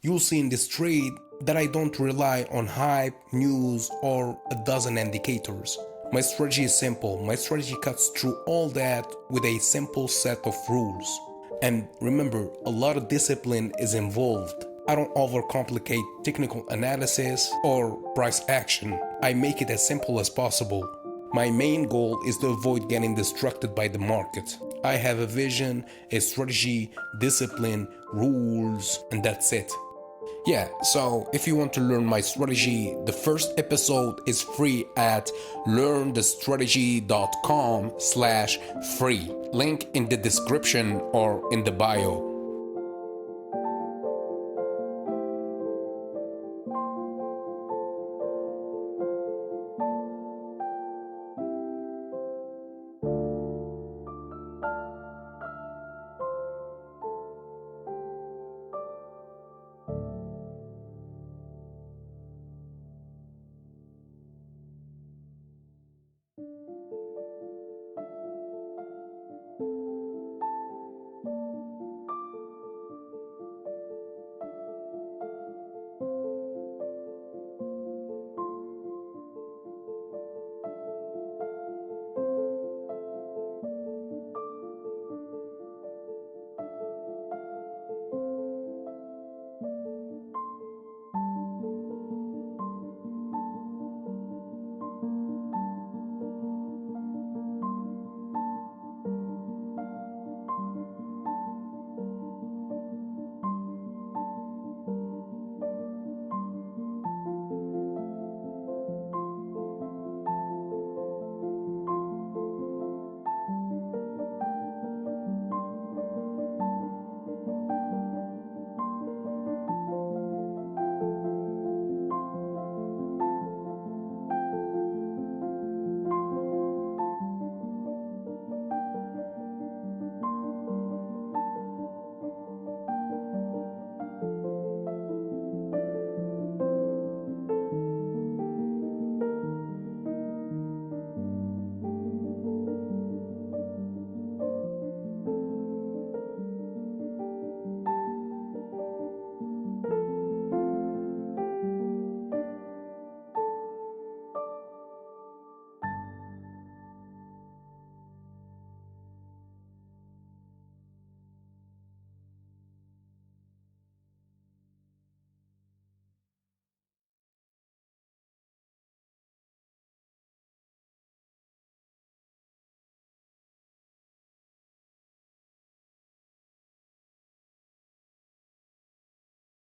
You'll see in this trade that I don't rely on hype, news, or a dozen indicators. My strategy is simple. My strategy cuts through all that with a simple set of rules. And remember, a lot of discipline is involved. I don't overcomplicate technical analysis or price action. I make it as simple as possible. My main goal is to avoid getting distracted by the market. I have a vision, a strategy, discipline, rules, and that's it. Yeah, so if you want to learn my strategy, the first episode is free at learnthestrategy.com/free. Link in the description or in the bio.